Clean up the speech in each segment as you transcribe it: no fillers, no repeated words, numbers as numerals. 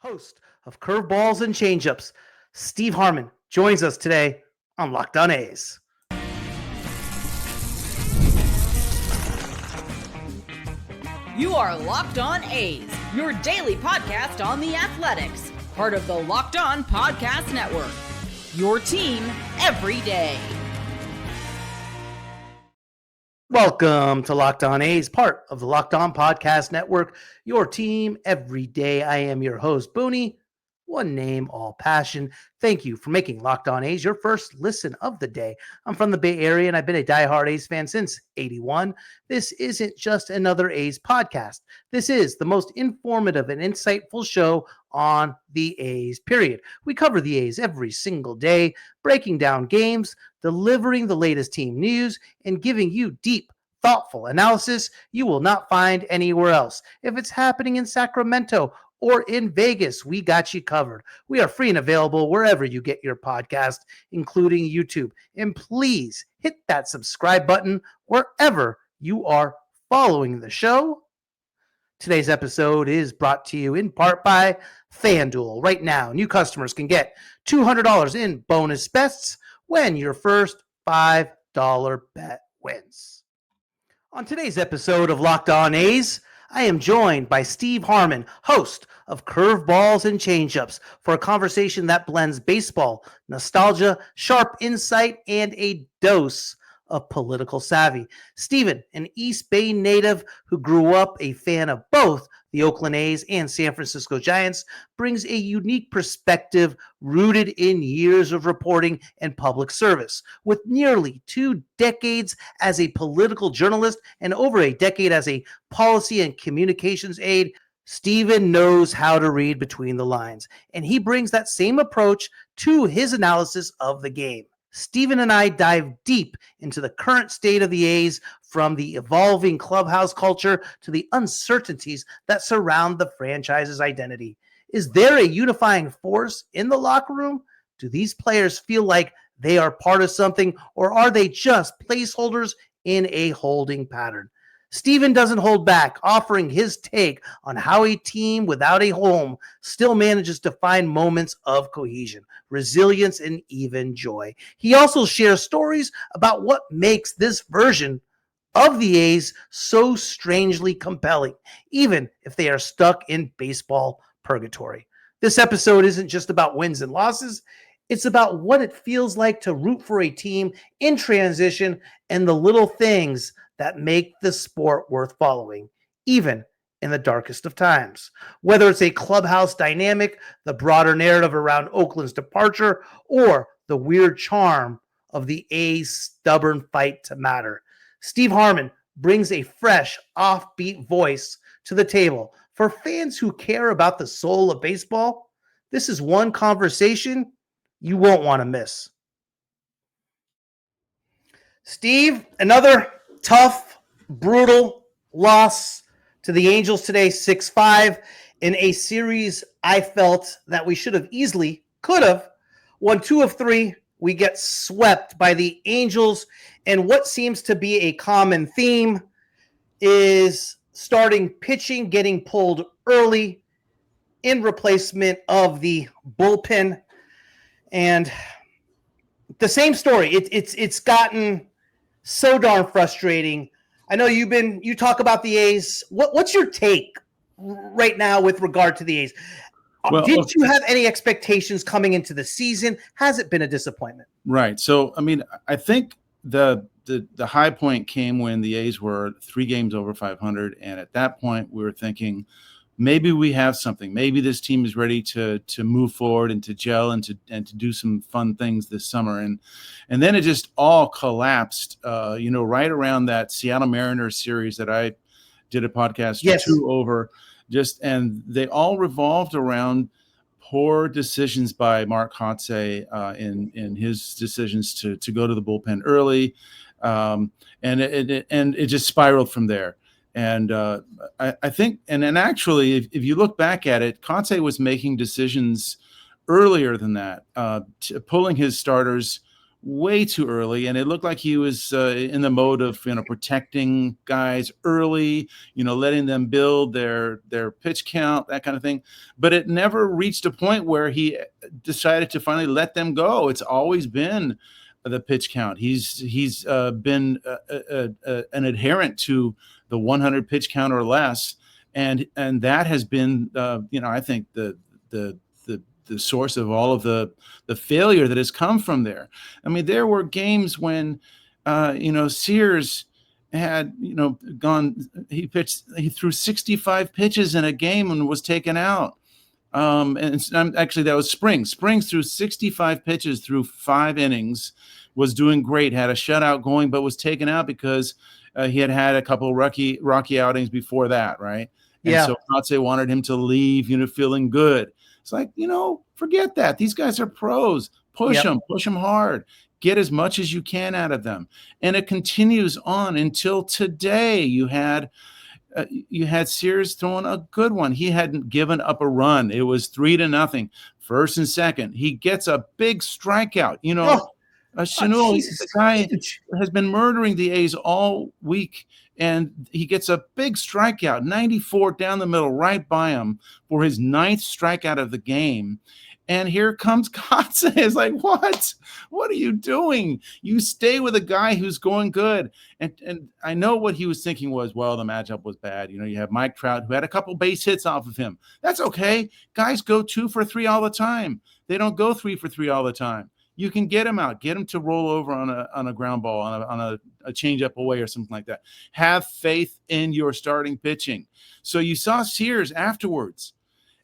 host of Curveballs and Changeups, Steve Harmon, joins us today on Locked On A's. You are Locked On A's, your daily podcast on the Athletics, part of the Locked On Podcast Network. Your team every day. Welcome to Locked On A's, part of the Locked On Podcast Network, your team every day. I am your host, Booney. One name, all passion. Thank you for making Locked On A's your first listen of the day. I'm from the Bay Area, and I've been a diehard A's fan since '81. This isn't just another A's podcast. This is the most informative and insightful show on the A's, period. We cover the A's every single day, breaking down games, delivering the latest team news, and giving you deep, thoughtful analysis you will not find anywhere else. If it's happening in Sacramento or in Vegas, we got you covered. We are free and available wherever you get your podcast, including YouTube. And please hit that subscribe button wherever you are following the show. Today's episode is brought to you in part by FanDuel. Right now, new customers can get $200 in bonus bets when your first $5 bet wins. On today's episode of Locked On A's, I am joined by Steve Harmon, host of Curveballs and Changeups, for a conversation that blends baseball, nostalgia, sharp insight, and a dose of political savvy. Steven, an East Bay native who grew up a fan of both the Oakland A's and San Francisco Giants, brings a unique perspective rooted in years of reporting and public service. With nearly 2 decades as a political journalist and over a decade as a policy and communications aide, Steven knows how to read between the lines, and he brings that same approach to his analysis of the game. Steven and I dive deep into the current state of the A's, from the evolving clubhouse culture to the uncertainties that surround the franchise's identity. Is there a unifying force in the locker room? Do these players feel like they are part of something, or are they just placeholders in a holding pattern? Steven doesn't hold back, offering his take on how a team without a home still manages to find moments of cohesion, resilience, and even joy. He also shares stories about what makes this version of the A's so strangely compelling, even if they are stuck in baseball purgatory. This episode isn't just about wins and losses. It's about what it feels like to root for a team in transition and the little things that make the sport worth following, even in the darkest of times. Whether it's a clubhouse dynamic, the broader narrative around Oakland's departure, or the weird charm of the A's stubborn fight to matter, Steve Harmon brings a fresh, offbeat voice to the table. For fans who care about the soul of baseball, this is one conversation you won't want to miss. Steve, another tough, brutal loss to the Angels today, 6-5, in a series I felt that we should have could have, won 2 of 3. We get swept by the Angels, and what seems to be a common theme is starting pitching getting pulled early in replacement of the bullpen. And the same story. It's gotten so darn frustrating. I know you talk about the A's. What's your take right now with regard to the A's? Did you have any expectations coming into the season? Has it been a disappointment? Right. So, I mean, I think the high point came when the A's were 3 games over 500. And at that point, we were thinking, maybe we have something. Maybe this team is ready to move forward and to gel and to do some fun things this summer. And then it just all collapsed, right around that Seattle Mariners series that I did a podcast yes. 2 over. And they all revolved around poor decisions by Mark Kotsay in his decisions to go to the bullpen early. And it just spiraled from there. And I think, and actually, if you look back at it, Kotsay was making decisions earlier than that, pulling his starters way too early, and it looked like he was in the mode of protecting guys early, letting them build their pitch count, that kind of thing. But it never reached a point where he decided to finally let them go. It's always been the pitch count. He's been an adherent to the 100 pitch count or less, and that has been I think the source of all of the failure that has come from there. I mean, there were games when, Sears had, he threw 65 pitches in a game and was taken out. Actually, that was Springs. Springs threw 65 pitches through 5 innings, was doing great, had a shutout going, but was taken out because he had a couple rocky outings before that, right? And so Kotze wanted him to leave, feeling good. It's like, forget that. These guys are pros. Push them hard. Get as much as you can out of them. And it continues on until today. You had Sears throwing a good one. He hadn't given up a run. It was 3-0, first and second. He gets a big strikeout. Chanel, the guy has been murdering the A's all week, and he gets a big strikeout, 94 down the middle, right by him for his 9th strikeout of the game. And here comes Kotze. It's like, what? What are you doing? You stay with a guy who's going good. And I know what he was thinking was, well, the matchup was bad. You have Mike Trout, who had a couple base hits off of him. That's okay. Guys go 2 for 3 all the time. They don't go 3 for 3 all the time. You can get him out, get him to roll over on a ground ball, on a changeup away or something like that. Have faith in your starting pitching. So you saw Sears afterwards,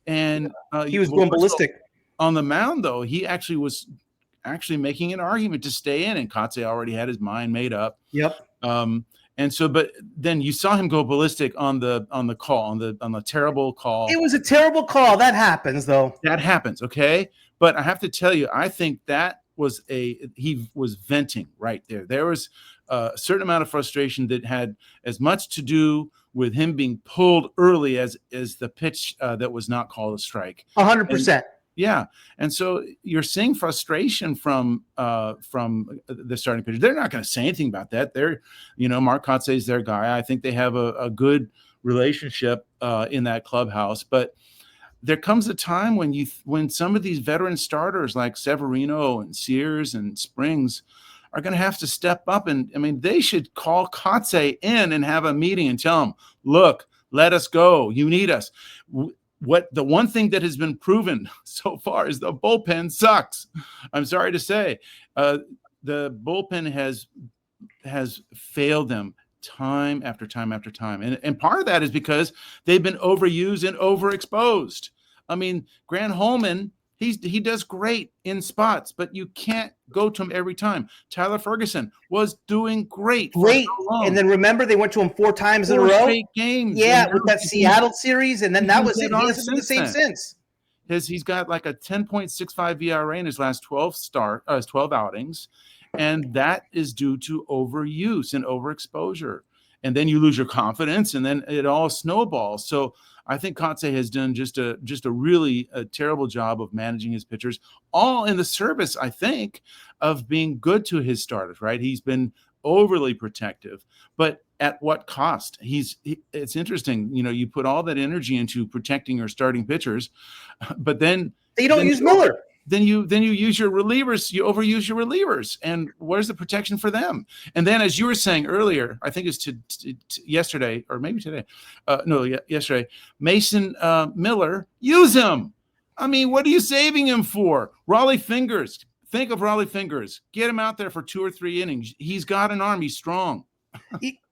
and he was going ballistic on the mound. Though he actually was making an argument to stay in, and Kotze already had his mind made up. Yep. And so, but then you saw him go ballistic on the call, on the terrible call. It was a terrible call. That happens, though. That happens, okay. But I have to tell you, I think that he was venting right there. There was a certain amount of frustration that had as much to do with him being pulled early as the pitch that was not called a strike. 100%. Yeah, and so you're seeing frustration from the starting pitcher. They're not going to say anything about that. They're, Mark Kotze is their guy. I think they have a good relationship in that clubhouse. But there comes a time when some of these veteran starters like Severino and Sears and Springs are going to have to step up. And I mean, they should call Kotze in and have a meeting and tell him, look, let us go. You need us. The one thing that has been proven so far is the bullpen sucks. I'm sorry to say, the bullpen has failed them time after time after time. And part of that is because they've been overused and overexposed. I mean, Grant Holman, he does great in spots, but you can't go to him every time. Tyler Ferguson was doing great. And then remember, they went to him 4 times in a row. Games. Yeah, with that Seattle series. And then that was it. He hasn't been the same since. He's got like a 10.65 VRA in his last 12 outings. And that is due to overuse and overexposure. And then you lose your confidence, and then it all snowballs. So I think Kotze has done just a really terrible job of managing his pitchers, all in the service, I think, of being good to his starters, right? He's been overly protective, but at what cost? It's interesting, you put all that energy into protecting your starting pitchers, but then you don't use Miller. Then you use your relievers, you overuse your relievers, and where's the protection for them? And then, as you were saying earlier, I think it's yesterday or maybe today, yesterday, Mason Miller, use him. I mean, what are you saving him for? Raleigh Fingers, think of Raleigh Fingers. Get him out there for 2 or 3 innings. He's got an arm. He's strong.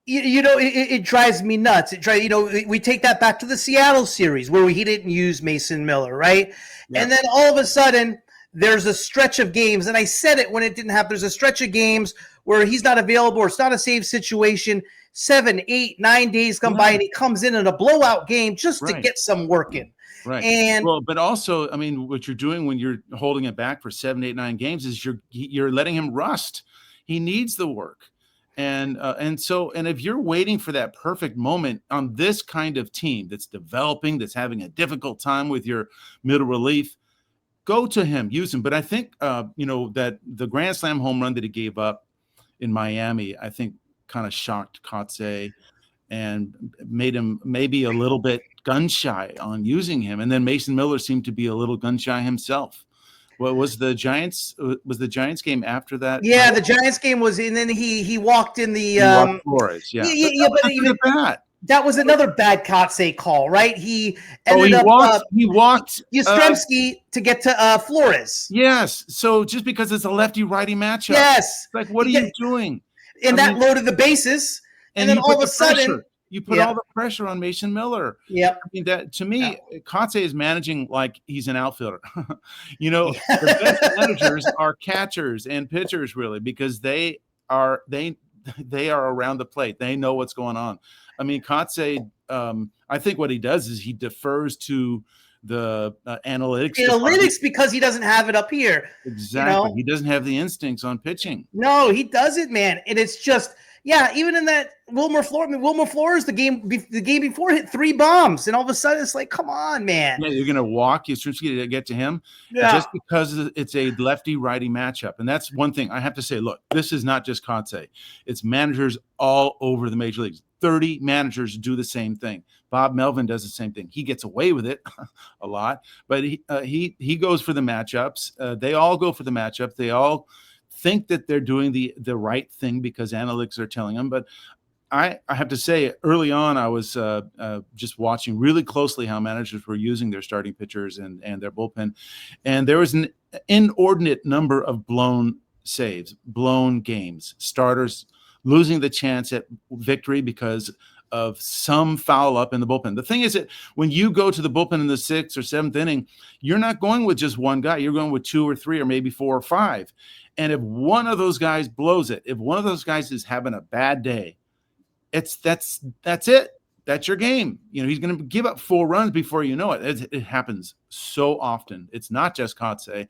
It drives me nuts. We take that back to the Seattle series where he didn't use Mason Miller, right? Yeah. And then all of a sudden there's a stretch of games, and I said it when it didn't happen. There's a stretch of games where he's not available or it's not a save situation. 7, 8, 9 days come by and he comes in a blowout game just to get some work in. Right. And but also, I mean, what you're doing when you're holding it back for 7, 8, 9 games is you're letting him rust. He needs the work. And if you're waiting for that perfect moment on this kind of team that's developing, that's having a difficult time with your middle relief, go to him, use him. But I think, that the grand slam home run that he gave up in Miami, I think kind of shocked Kotze and made him maybe a little bit gun shy on using him. And then Mason Miller seemed to be a little gun shy himself. What was the Giants game after that? Yeah, the Giants game was, and then he walked in the Flores. Yeah, but even that was another bad Kotze call, right? He walked Yastrzemski to get to Flores. Yes, so just because it's a lefty-righty matchup, yes, like what are you doing? And that loaded the bases, and then all of a sudden. You put all the pressure on Mason Miller. Yeah. I mean, that to me, Kotze is managing like he's an outfielder. The best managers are catchers and pitchers, really, because they are around the plate. They know what's going on. I mean, Kotze, I think what he does is he defers to the analytics because he doesn't have it up here. Exactly. He doesn't have the instincts on pitching. No, he doesn't, man. And it's just, even in that Wilmer Flores, the game before hit 3 bombs, and all of a sudden it's like, come on, man. Yeah, you're gonna walk Yastrzemski to get to him just because it's a lefty-righty matchup, and that's one thing I have to say. Look, this is not just Kotze; it's managers all over the major leagues. 30 managers do the same thing. Bob Melvin does the same thing. He gets away with it a lot, but he goes for the matchups. They all go for the matchups. They all think that they're doing the right thing because analytics are telling them. But I have to say, early on, I was just watching really closely how managers were using their starting pitchers and their bullpen. And there was an inordinate number of blown saves, blown games, starters losing the chance at victory because of some foul up in the bullpen. The thing is that when you go to the bullpen in the 6th or 7th inning, you're not going with just one guy. You're going with 2 or 3 or maybe 4 or 5. And if one of those guys blows it, if one of those guys is having a bad day, that's it. That's your game. He's going to give up 4 runs before you know it. It happens so often. It's not just Kotze.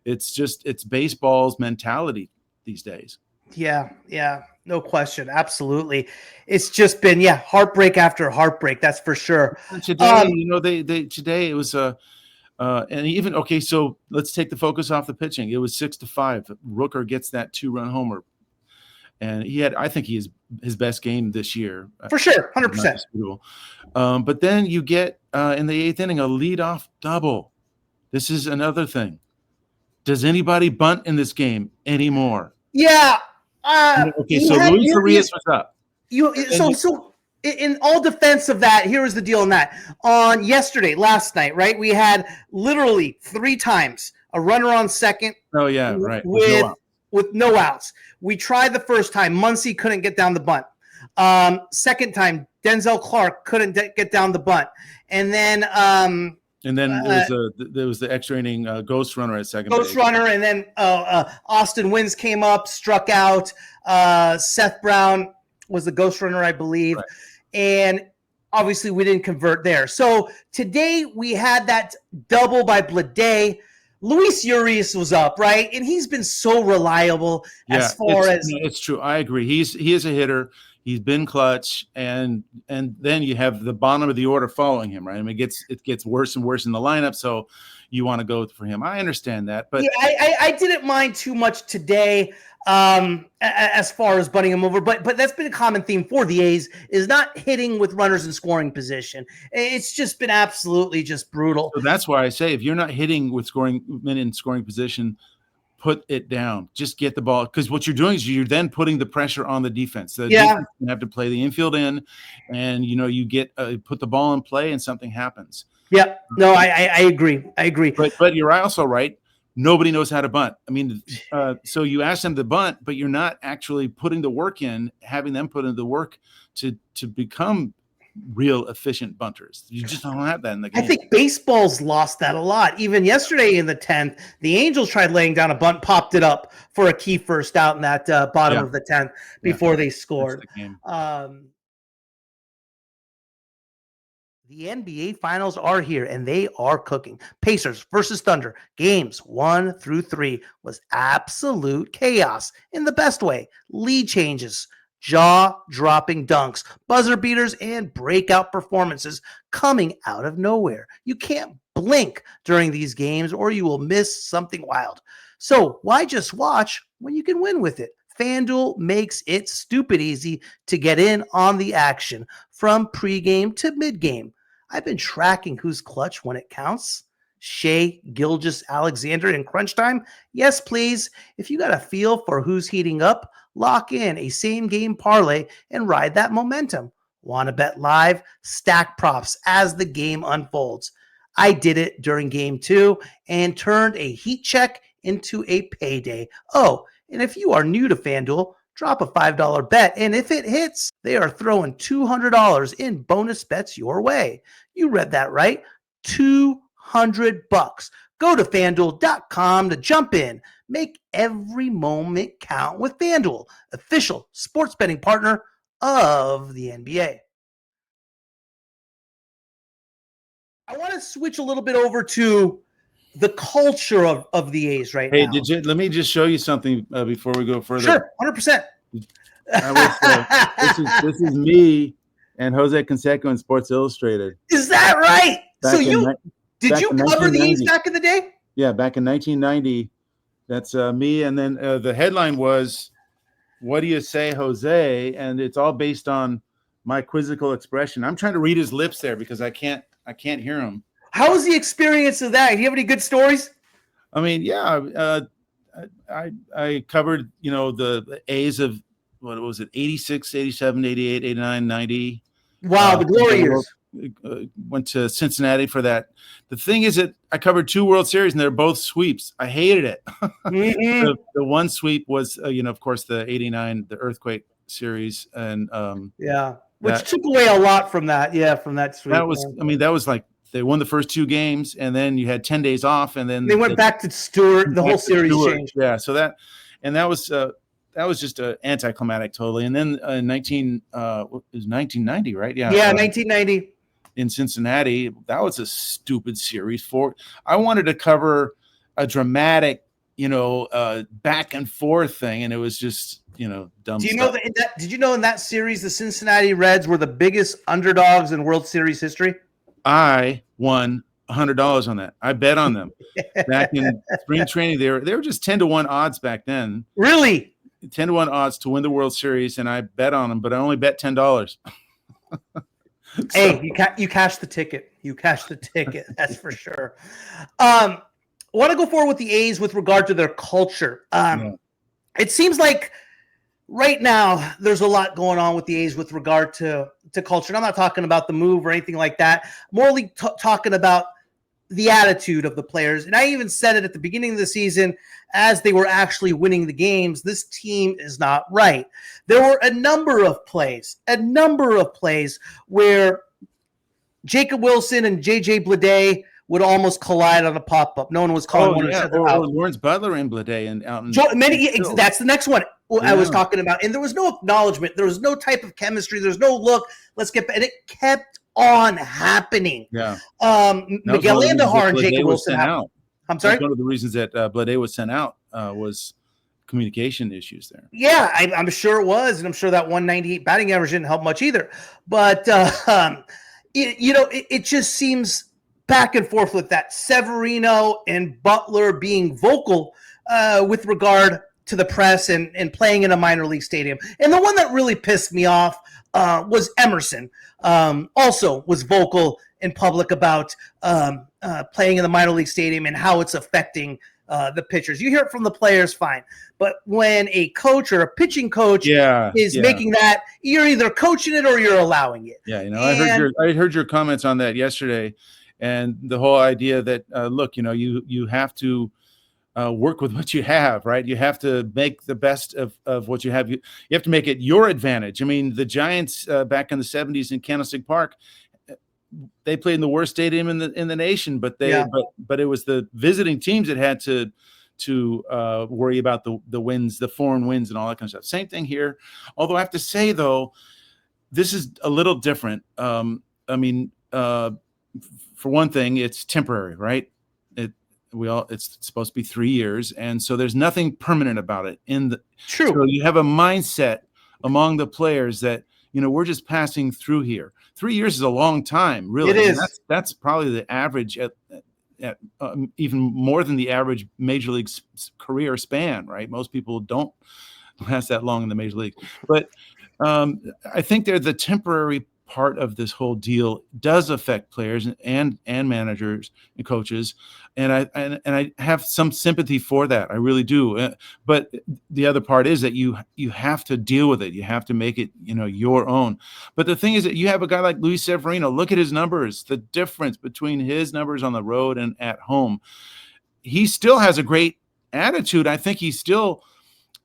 It's baseball's mentality these days. Yeah. No question. Absolutely. It's just been, heartbreak after heartbreak. That's for sure. And today, today it was and even, okay, so let's take the focus off the pitching. It was 6-5. Rooker gets that 2-run homer. And I think he has his best game this year. For sure. 100%. But then you get in the 8th inning, a leadoff double. This is another thing. Does anybody bunt in this game anymore? Yeah. Okay, so Luis Arias was up. So in all defense of that, here was the deal on that. On last night, right, we had literally 3 times a runner on second. Oh, yeah, right. With no outs. We tried the first time. Muncy couldn't get down the bunt. Second time, Denzel Clark couldn't get down the bunt. And then there was the extra inning ghost runner at second base. And then Austin Wins came up, struck out. Seth Brown was the ghost runner, I believe. Right. And obviously we didn't convert there. So today we had that double by Blade. Luis Urias was up, right? And he's been so reliable as far as – it's true. I agree. He is a hitter. He's been clutch, and then you have the bottom of the order following him, right? I mean, it gets worse and worse in the lineup, so you want to go for him. I understand that, but I didn't mind too much today as far as bunting him over, but that's been a common theme for the A's is not hitting with runners in scoring position. It's just been absolutely just brutal. So that's why I say if you're not hitting with men in scoring position, put it down. Just get the ball, because what you're doing is you're then putting the pressure on the defense. The defense have to play the infield in, and you get put the ball in play, and something happens. Yeah, no, I agree. But you're also right. Nobody knows how to bunt. I mean, so you ask them to bunt, but you're not actually putting the work in, having them put in the work to become real efficient bunters. You just don't have that in the game. I think baseball's lost that a lot. Even yesterday in the 10th, the Angels tried laying down a bunt, popped it up for a key first out in that bottom of the 10th before they scored. The NBA Finals are here, and they are cooking. Pacers versus Thunder, games 1 through 3 was absolute chaos in the best way. Lead changes, jaw-dropping dunks, buzzer beaters, and breakout performances coming out of nowhere. You can't blink during these games or you will miss something wild. So why just watch when you can win with it? FanDuel makes it stupid easy to get in on the action from pregame to midgame. I've been tracking who's clutch when it counts. Shea, Gilgeous, Alexander in crunch time? Yes, please. If you got a feel for who's heating up, lock in a same-game parlay and ride that momentum. Want to bet live? Stack props as the game unfolds. I did it during game 2 and turned a heat check into a payday. Oh, and if you are new to FanDuel, drop a $5 bet, and if it hits, they are throwing $200 in bonus bets your way. You read that right. $200. Go to FanDuel.com to jump in. Make every moment count with FanDuel, official sports betting partner of the NBA. I want to switch a little bit over to the culture of the A's right now. Hey, let me just show you something before we go further. Sure, 100%. This is me and Jose Canseco in Sports Illustrated. Is that right? So did you cover the A's back in the day? Yeah, back in 1990. That's me. And then the headline was, "What do you say, Jose?" And it's all based on my quizzical expression. I'm trying to read his lips there because I can't hear him. How was the experience of that? Do you have any good stories? I mean, yeah, I covered, the A's of, what was it, 86, 87, 88, 89, 90. Wow, the glory years. Went to Cincinnati for that. The thing is that I covered 2 World Series, and they're both sweeps. I hated it. Mm-hmm. The one sweep was, of course, the 89, the Earthquake Series. And which took away a lot from that. Yeah, from that sweep. That was like, they won the first 2 games, and then you had 10 days off, and then they went back to Stewart. The whole series changed. Yeah, so that was just anticlimactic totally. And then it was 1990, right? Yeah, 1990 in Cincinnati. That was a stupid series. I wanted to cover a dramatic, back and forth thing, and it was just dumb. Did you know in that series the Cincinnati Reds were the biggest underdogs in World Series history? I won $100 on that. I bet on them back in spring training. They were just 10-1 odds back then. Really? 10-1 odds to win the World Series, and I bet on them, but I only bet $10. Hey, you cashed the ticket. You cashed the ticket. That's for sure. I want to go forward with the A's with regard to their culture. It seems like right now there's a lot going on with the A's with regard to culture. And I'm not talking about the move or anything like that. I'm more talking about the attitude of the players. And I even said it at the beginning of the season as they were actually winning the games. This team is not right. There were a number of plays where Jacob Wilson and J.J. Bleday would almost collide on a pop-up. No one was calling one another out. Or Lawrence Butler and Bleday and out. That's the next one I was talking about. And there was no acknowledgement. There was no type of chemistry. There's no look. And it kept on happening. Yeah. Miguel Andujar and Jacob Wilson out. I'm sorry? That's one of the reasons that Bleday was sent out was communication issues there. Yeah, I'm sure it was. And I'm sure that 198 batting average didn't help much either. But, it just seems back and forth with that. Severino and Butler being vocal with regard to the press and playing in a minor league stadium. And the one that really pissed me off was Emerson. Also was vocal in public about playing in the minor league stadium and how it's affecting the pitchers. You hear it from the players, fine. But when a coach or a pitching coach is making that, you're either coaching it or you're allowing it. Yeah, I heard your comments on that yesterday, and the whole idea that look, you have to work with what you have, right? You have to make the best of what you have. You have to make it your advantage. I mean, the Giants back in the 70s in Candlestick Park, they played in the worst stadium in the nation, but it was the visiting teams that had to worry about the wins, the foreign wins, and all that kind of stuff. Same thing here. Although I have to say though, this is a little different. For one thing, it's temporary, right? It's supposed to be 3 years, and so there's nothing permanent about it. True. So you have a mindset among the players that we're just passing through here. 3 years is a long time, really. It is. That's probably the average at even more than the average major league career span, right? Most people don't last that long in the major league. But I think they're the temporary part of this whole deal does affect players and managers and coaches. And I have some sympathy for that. I really do. But the other part is that you have to deal with it. You have to make it, your own. But the thing is that you have a guy like Luis Severino. Look at his numbers, the difference between his numbers on the road and at home. He still has a great attitude. I think he still,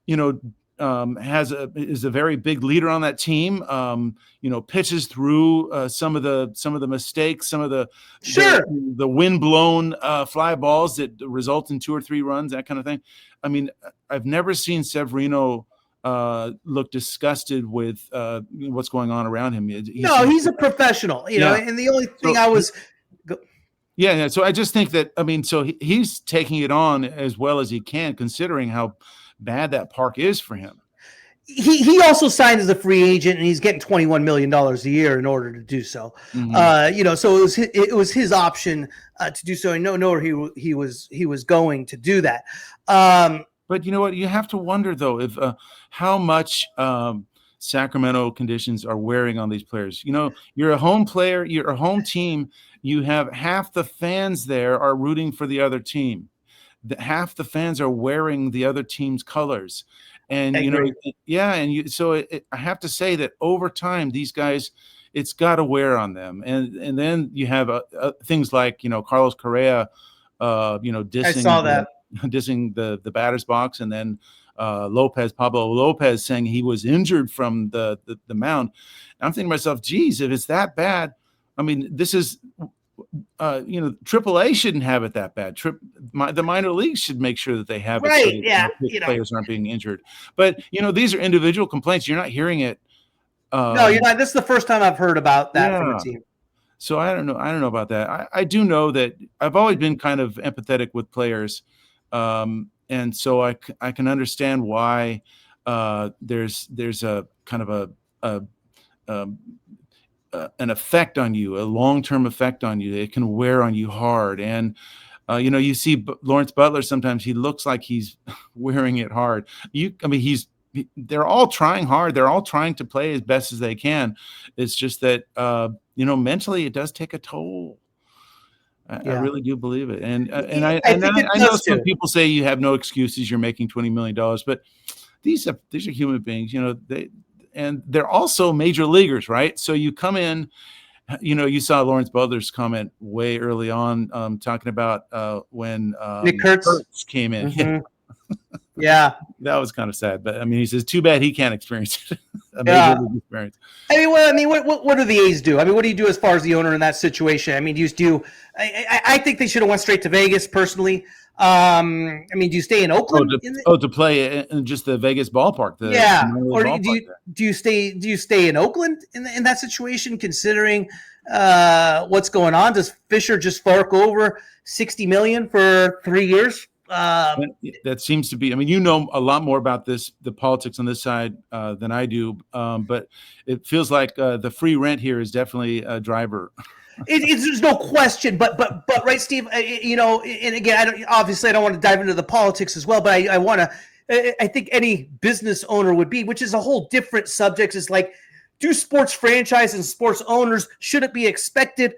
is a very big leader on that team. Pitches through some of the mistakes, some of the wind-blown fly balls that result in 2 or 3 runs, that kind of thing. I mean, I've never seen Severino look disgusted with what's going on around him. He's a professional, and the only thing Yeah. So I just think that, so he's taking it on as well as he can, considering how bad that park is for him. He also signed as a free agent, and he's getting $21 million a year in order to do so. Mm-hmm. So it was his option to do so. And no, he was going to do that. But you know what? You have to wonder though if how much Sacramento conditions are wearing on these players. You're a home player, you're a home team. You have half the fans there are rooting for the other team. Half the fans are wearing the other team's colors. And, I have to say that over time, these guys, it's got to wear on them. And then you have things like, Carlos Correa, dissing, I saw that. Dissing the batter's box. And then Pablo Lopez saying he was injured from the mound. And I'm thinking to myself, geez, if it's that bad, this is, AAA shouldn't have it that bad. The minor leagues should make sure that they have it. So players aren't being injured. But these are individual complaints. You're not hearing it. No, you're not. This is the first time I've heard about that from a team. So I don't know about that. I do know that I've always been kind of empathetic with players, and so I can understand why there's a kind of an effect on you, a long-term effect on you. It can wear on you hard. And, you see Lawrence Butler, sometimes he looks like he's wearing it hard. They're all trying hard. They're all trying to play as best as they can. It's just that, mentally it does take a toll. I really do believe it. And I know some people say you have no excuses. You're making $20 million, but these are human beings, and they're also major leaguers, right? So you come in, you saw Lawrence Butler's comment way early on talking about when Nick Kurtz came in. Mm-hmm. Yeah. That was kind of sad. But, he says, too bad he can't experience it. Major league experience. What do the A's do? What do you do as far as the owner in that situation? I think they should have went straight to Vegas, personally. Do you stay in Oakland? To play in just the Vegas ballpark. Or do you stay in Oakland in that situation? Considering what's going on, does Fisher just fork over $60 million for 3 years? That seems to be. You know a lot more about the politics on this side than I do, but it feels like the free rent here is definitely a driver. There's no question, but right, Steve. And again, I don't want to dive into the politics as well, but I want to. I think any business owner would be, which is a whole different subject. Is like, do sports franchise and sports owners, should it be expected?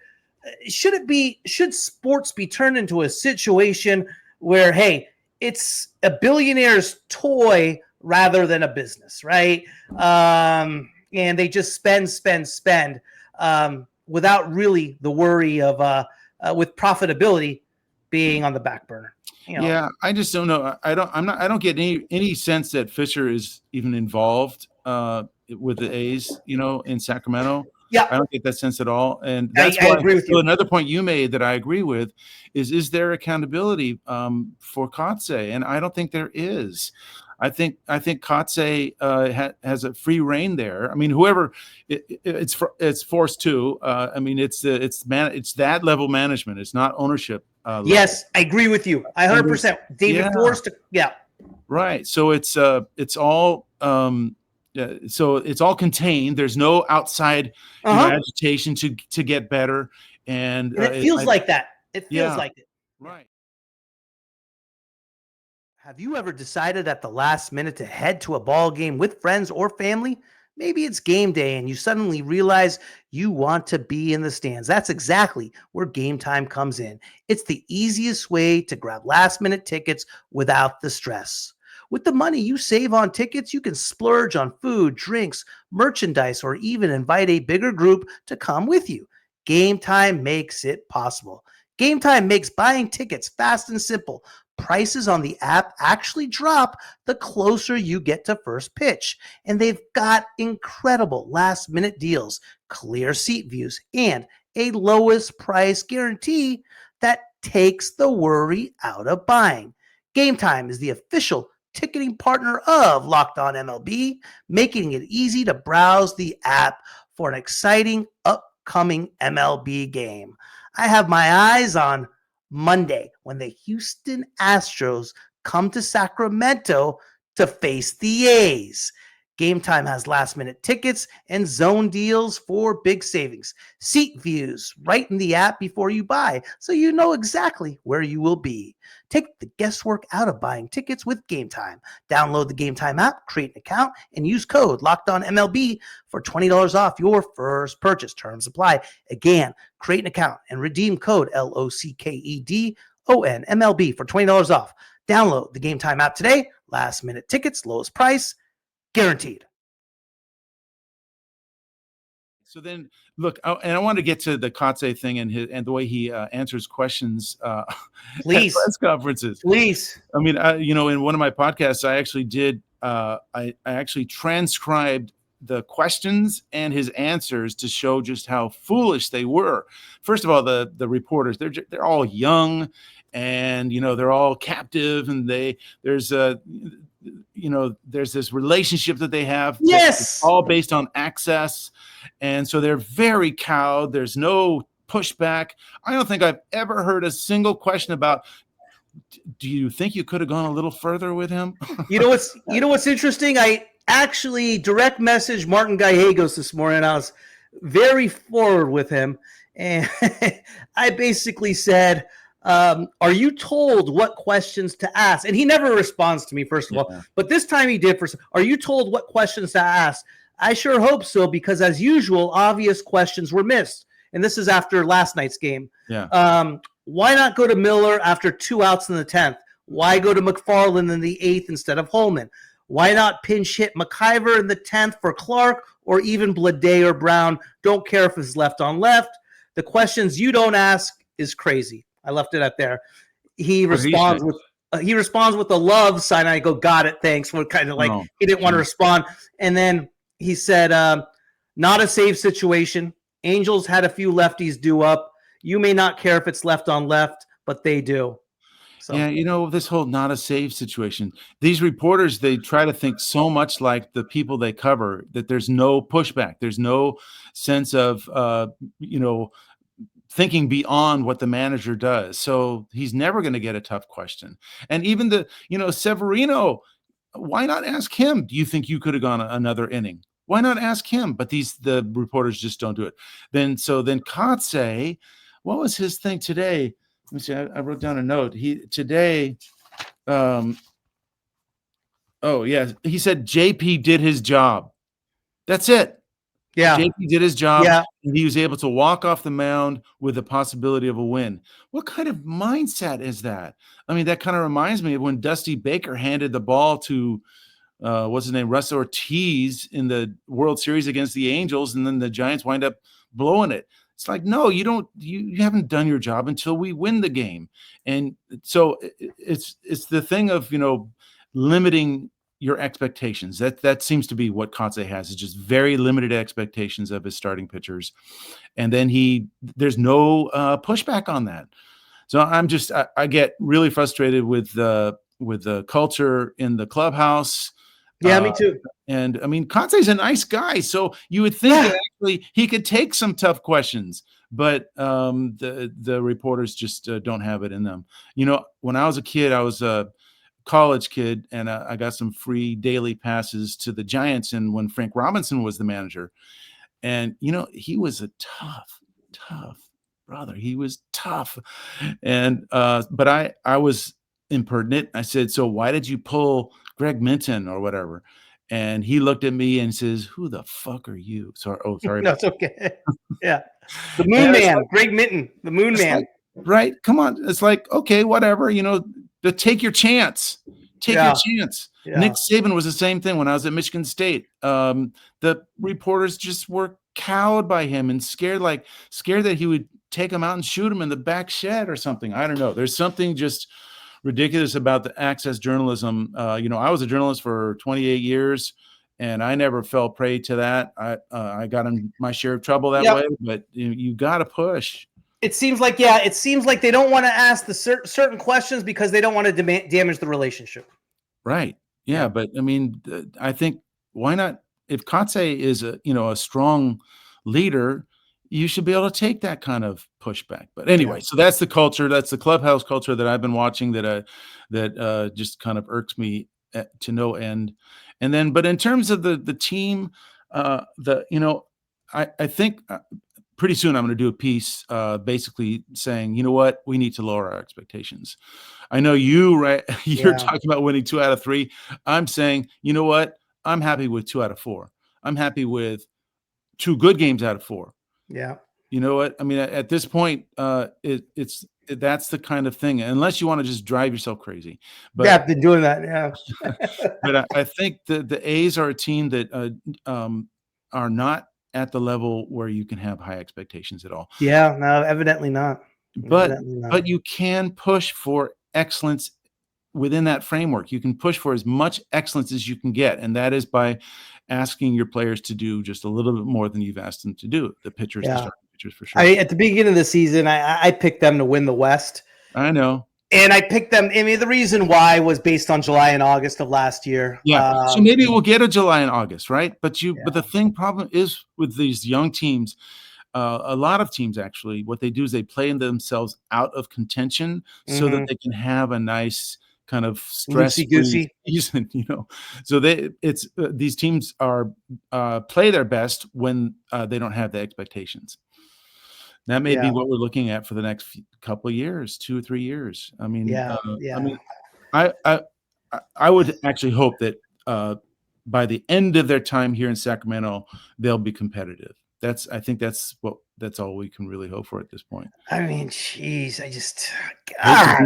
Should sports be turned into a situation where, hey, it's a billionaire's toy rather than a business, right? And they just spend. Without really the worry of with profitability being on the back burner. Yeah, I just don't know. I don't get any sense that Fisher is even involved with the A's, in Sacramento. Yeah, I don't get that sense at all. And that's why I agree with you. Another point you made that I agree with is there accountability for Kotze? And I don't think there is. I think Kotze has a free reign there. Whoever it's forced to. It's that level management. It's not ownership. Yes, I agree with you. 100%. David Forrest. Yeah. Right. So it's all. So it's all contained. There's no outside agitation to get better. And it feels like that. It feels like it. Right. Have you ever decided at the last minute to head to a ball game with friends or family? Maybe it's game day and you suddenly realize you want to be in the stands. That's exactly where Game Time comes in. It's the easiest way to grab last minute tickets without the stress. With the money you save on tickets, you can splurge on food, drinks, merchandise, or even invite a bigger group to come with you. Game Time makes it possible. Game Time makes buying tickets fast and simple. Prices on the app actually drop the closer you get to first pitch. And they've got incredible last minute deals, clear seat views, and a lowest price guarantee that takes the worry out of buying. Game Time is the official ticketing partner of Locked On MLB, making it easy to browse the app for an exciting upcoming MLB game. I have my eyes on Monday when the Houston Astros come to Sacramento to face the A's. Game Time has last minute tickets and zone deals for big savings. Seat views right in the app before you buy, so you know exactly where you will be. Take the guesswork out of buying tickets with Game Time. Download the Game Time app, create an account, and use code LOCKEDONMLB for $20 off your first purchase. Terms apply. Again, create an account and redeem code LOCKEDONMLB for $20 off. Download the Game Time app today. Last minute tickets, lowest price, guaranteed. So then, look, and I want to get to the Kotze thing and the way he answers questions Please. at press conferences. Please. I mean, in one of my podcasts, I actually did. I actually transcribed the questions and his answers to show just how foolish they were. First of all, the reporters, they're all young, and they're all captive, and there's this relationship that they have. Yes. All based on access. And so they're very cowed. There's no pushback. I don't think I've ever heard a single question about, do you think you could have gone a little further with him? You know what's interesting? I actually direct messaged Martin Gallegos this morning. I was very forward with him. And I basically said, are you told what questions to ask? And he never responds to me, first of all. But this time he did. Are you told what questions to ask? I sure hope so, because as usual, obvious questions were missed. And this is after last night's game. Yeah. Why not go to Miller after 2 outs in the 10th? Why go to McFarland in the 8th instead of Holman? Why not pinch hit McIver in the 10th for Clark, or even Blade or Brown? Don't care if it's left on left. The questions you don't ask is crazy. I left it at there. He responds with the love sign. I go, got it, thanks. We're kind of like, he didn't want to respond. And then he said, not a save situation. Angels had a few lefties due up. You may not care if it's left on left, but they do. So. Yeah, this whole not a save situation. These reporters, they try to think so much like the people they cover that there's no pushback. There's no sense of, thinking beyond what the manager does. So he's never going to get a tough question. And even Severino, why not ask him? Do you think you could have gone another inning? Why not ask him? But the reporters just don't do it. Then Kotze, what was his thing today? Let me see. I wrote down a note. He said JP did his job. That's it. Yeah. JP did his job. Yeah. And he was able to walk off the mound with the possibility of a win. What kind of mindset is that? I mean, that kind of reminds me of when Dusty Baker handed the ball to what's his name, Russ Ortiz in the World Series against the Angels, and then the Giants wind up blowing it. It's like, no, you don't. You haven't done your job until we win the game. And so it's the thing of limiting your expectations. That seems to be what Kotze has, is just very limited expectations of his starting pitchers, and then there's no pushback on that. So I get really frustrated with the culture in the clubhouse. Yeah, me too. And I mean, Kotze's a nice guy, so you would think that actually he could take some tough questions, but the reporters just don't have it in them. When I was a kid, I was a college kid, and I got some free daily passes to the Giants, and when Frank Robinson was the manager, and he was a tough brother, he was tough. And but I was impertinent. I said, so why did you pull Greg Minton or whatever? And he looked at me and says, who the fuck are you? Sorry. Oh, sorry about That's okay. Yeah. The that. Moon And it's Man, like, Greg Minton, the Moon it's Man. like, right. Come on. It's like, okay, whatever, but take your chance. Take your chance. Yeah. Nick Saban was the same thing when I was at Michigan State. The reporters just were cowed by him and scared that he would take him out and shoot him in the back shed or something. I don't know. There's something just ridiculous about the access journalism. I was a journalist for 28 years, and I never fell prey to that. I got in my share of trouble that way, but you got to push. It seems like they don't want to ask the certain questions because they don't want to damage the relationship. Right. Yeah. But I mean, I think why not? If Katse is a strong leader, you should be able to take that kind of pushback. But anyway, so that's the culture. That's the clubhouse culture that I've been watching that just kind of irks me to no end. And then, but in terms of the team, I think pretty soon I'm going to do a piece basically saying, you know what, we need to lower our expectations. I know you're talking about winning 2 out of 3. I'm saying, you know what, I'm happy with 2 out of 4. I'm happy with 2 good games out of 4. Yeah. You know what? I mean, at this point, that's the kind of thing, unless you want to just drive yourself crazy. But I've been doing that. Yeah. but I think the A's are a team that are not at the level where you can have high expectations at all. Yeah, no, evidently not. But you can push for excellence within that framework. You can push for as much excellence as you can get, and that is by asking your players to do just a little bit more than you've asked them to do. The pitchers, the starting pitchers, for sure. At the beginning of the season, I picked them to win the West. I know. And I picked them. I mean, the reason why was based on July and August of last year. Yeah. So maybe we'll get a July and August, right? But the problem is with these young teams, a lot of teams actually, what they do is they play themselves out of contention so that they can have a nice kind of stress-free season, So these teams are play their best when they don't have the expectations. That may be what we're looking at for the next couple of years, 2 or 3 years. I mean, I would actually hope that by the end of their time here in Sacramento, they'll be competitive. I think that's all we can really hope for at this point. I mean, geez, I just think I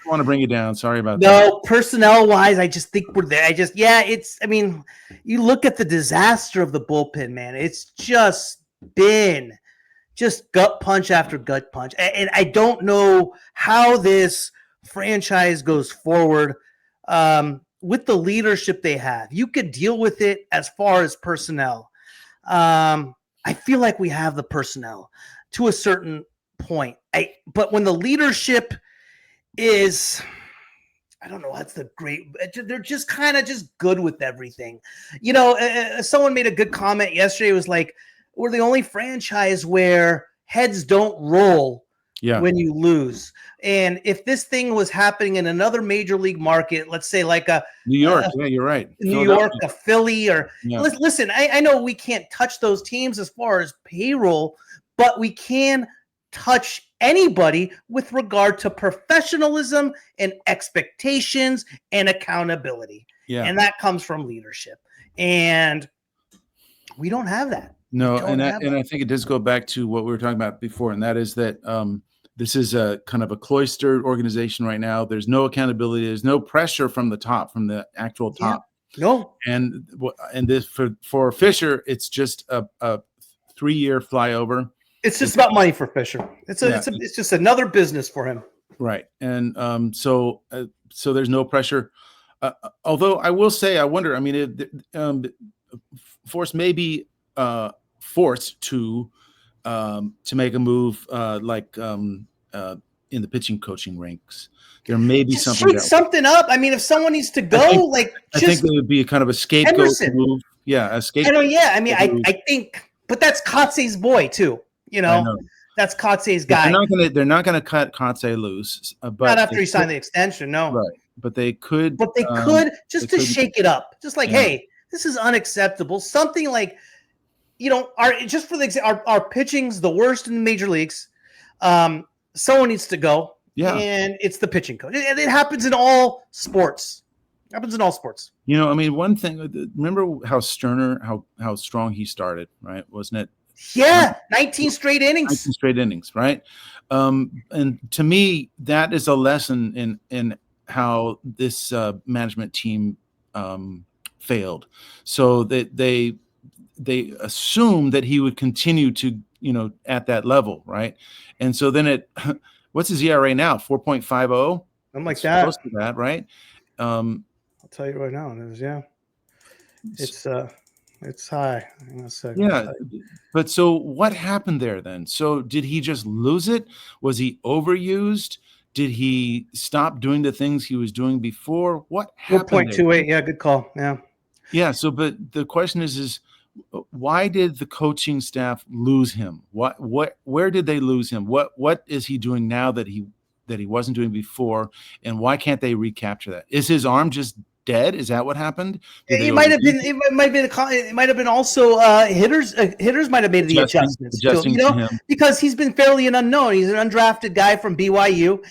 want to bring you down. Sorry about that. No, personnel wise, I just think we're there. I mean, you look at the disaster of the bullpen, man. It's just been gut punch after gut punch. And I don't know how this franchise goes forward with the leadership they have. You could deal with it as far as personnel. I feel like we have the personnel to a certain point. But when the leadership is, I don't know, they're just kind of just good with everything. Someone made a good comment yesterday. It was like, we're the only franchise where heads don't roll when you lose. And if this thing was happening in another major league market, let's say like a New York, you're right. New York, a Philly, or listen, I know we can't touch those teams as far as payroll, but we can touch anybody with regard to professionalism and expectations and accountability. Yeah. And that comes from leadership. And we don't have that. No, and I think it does go back to what we were talking about before, and that is that this is a kind of a cloistered organization right now. There's no accountability. There's no pressure from the top, from the actual top. Yeah. No. And this for Fisher, it's just a 3-year flyover. It's just about money for Fisher. It's just another business for him. Right, and so there's no pressure. Although I will say, I wonder. I mean, Force may be forced to make a move like in the pitching coaching ranks. There may be something up. I mean, if someone needs to go, I think it would be a kind of a scapegoat move. Yeah, a scapegoat. I mean, I think, but that's Kotze's boy too. That's Kotze's guy. They're not gonna cut Kotze loose, but not after he signed the extension. No, right. But they could. But they could just to shake it up. Just like, hey, this is unacceptable. Something like, our pitching's the worst in the major leagues. Someone needs to go. Yeah. And it's the pitching coach. It happens in all sports. One thing, remember how Sterner, how strong he started, right? Wasn't it? Yeah, 19 straight innings. 19 straight innings, right? And to me, that is a lesson in how this management team failed. So that they assumed that he would continue to, at that level, right? And so then what's his ERA now? 4.50? I'm like that. Close to that, right? I'll tell you right now, it is, yeah. It's high. Yeah, but so what happened there then? So did he just lose it? Was he overused? Did he stop doing the things he was doing before? What happened? 4.28. Yeah, good call. Yeah. Yeah. So, but the question is why did the coaching staff lose him? Where did they lose him? What is he doing now that he wasn't doing before? And why can't they recapture that? Is his arm just dead? Is that what happened? It might have been also hitters. Hitters might have made the adjustments too, because he's been fairly an unknown. He's an undrafted guy from BYU.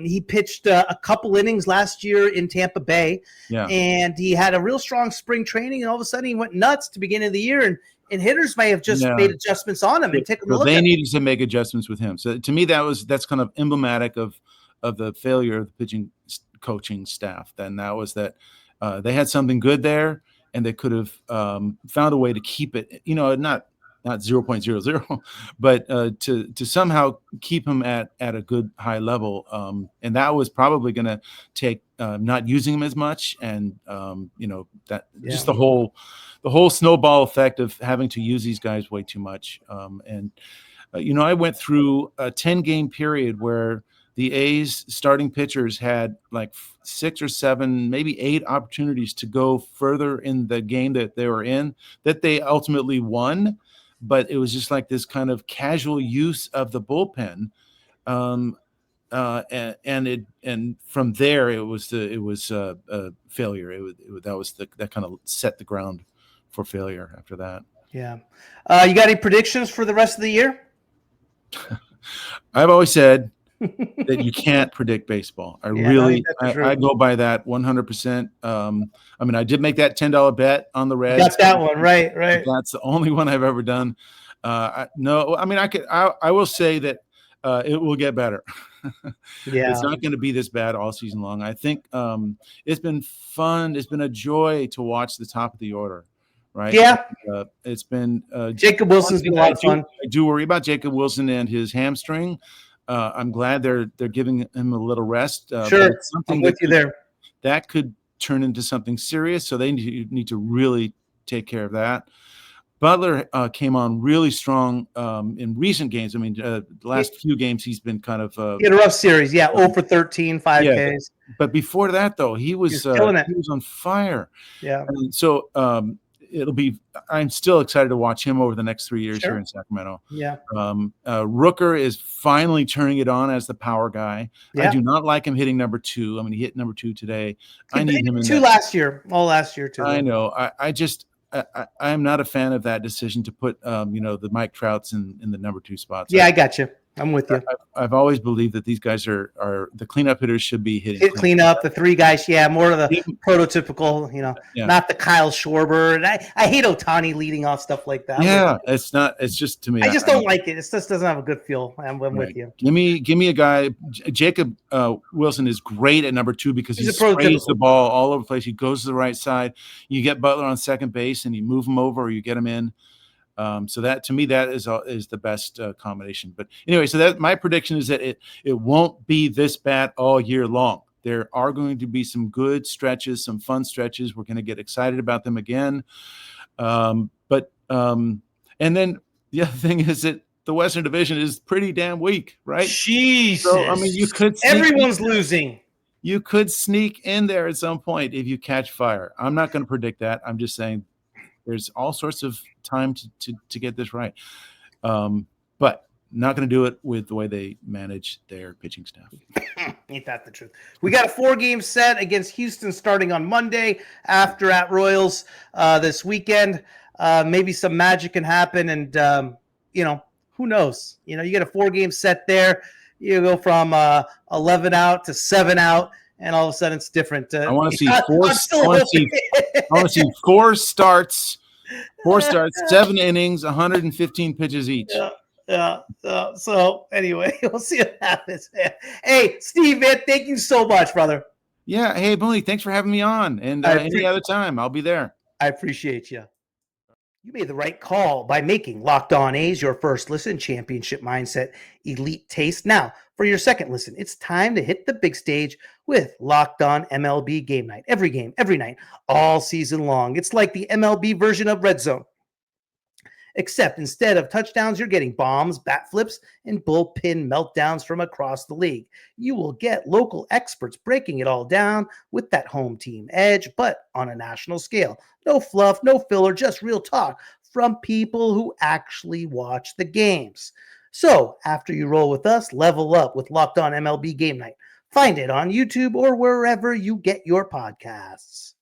He pitched a couple innings last year in Tampa Bay, and he had a real strong spring training. And all of a sudden, he went nuts to the beginning of the year. And hitters may have just made adjustments on him and taken a look. They needed to make adjustments with him. So to me, that's kind of emblematic of the failure of the pitching coaching staff. Then that was that they had something good there, and they could have found a way to keep it. Not 0.00, but to somehow keep him at a good high level. And that was probably going to take not using him as much, and just the whole snowball effect of having to use these guys way too much. I went through a 10-game period where the A's starting pitchers had like 6 or 7, maybe 8 opportunities to go further in the game that they were in, that they ultimately won. But it was just like this kind of casual use of the bullpen. And from there it was a failure. That kind of set the ground for failure after that. Yeah. You got any predictions for the rest of the year? I've always said that you can't predict baseball. I go by that 100%. I did make that $10 bet on the Reds. Got that one right. That's the only one I've ever done. I will say that it will get better. Yeah, it's not going to be this bad all season long. I think it's been fun. It's been a joy to watch the top of the order. Right. Yeah. It's been Jacob Wilson's been a lot of fun. I do worry about Jacob Wilson and his hamstring. I'm glad they're giving him a little rest. Sure, I'm with you there. That could turn into something serious, so they need to really take care of that. Butler came on really strong in recent games. The last few games he's been kind of he had a rough series. Yeah, 0 for 13, 5 Ks. But before that, though, he was killing it. He was on fire. Yeah. And so I'm still excited to watch him over the next 3 years here in Sacramento. Yeah. Rooker is finally turning it on as the power guy. Yeah. I do not like him hitting number 2. He hit number 2 today. I need him in 2 last year. All last year too. I know. I'm not a fan of that decision to put the Mike Trouts in the number 2 spots. Yeah, I got you. I'm with you. I've always believed that these guys are the cleanup hitters should be hitting cleanup. The 3 guys, more of the prototypical, not the Kyle Schwarber. And I hate Ohtani leading off stuff like that. Yeah, it's not. It's just to me. I just don't like it. It just doesn't have a good feel. I'm with you. Give me a guy. Jacob Wilson is great at number 2 because he sprays the ball all over the place. He goes to the right side. You get Butler on second base and you move him over or you get him in. So that to me that is the best combination. But anyway, so that my prediction is that it won't be this bad all year long. There are going to be some good stretches, some fun stretches. We're going to get excited about them again. And then the other thing is that the Western Division is pretty damn weak, right? Jesus. So you could everyone's losing. You could sneak in there at some point if you catch fire. I'm not going to predict that. I'm just saying there's all sorts of time to get this right. But not going to do it with the way they manage their pitching staff. Ain't that the truth? We got a 4-game set against Houston starting on Monday after at Royals this weekend. maybe some magic can happen. And, who knows? You get a 4-game set there. You go from 11 out to 7 out, and all of a sudden it's different. I want to see four. I want to see 4 starts. 4 starts, 7 innings, 115 pitches each. Yeah. So anyway, we'll see what happens. Hey, Steve, man, thank you so much, brother. Yeah. Hey, Booney, thanks for having me on. And any other time, I'll be there. I appreciate you. You made the right call by making Locked On A's your first listen, championship mindset, elite taste. Now, for your second listen, it's time to hit the big stage with Locked On MLB Game Night. Every game, every night, all season long. It's like the MLB version of Red Zone. Except instead of touchdowns, you're getting bombs, bat flips, and bullpen meltdowns from across the league. You will get local experts breaking it all down with that home team edge, but on a national scale. No fluff, no filler, just real talk from people who actually watch the games. So after you roll with us, level up with Locked On MLB Game Night. Find it on YouTube or wherever you get your podcasts.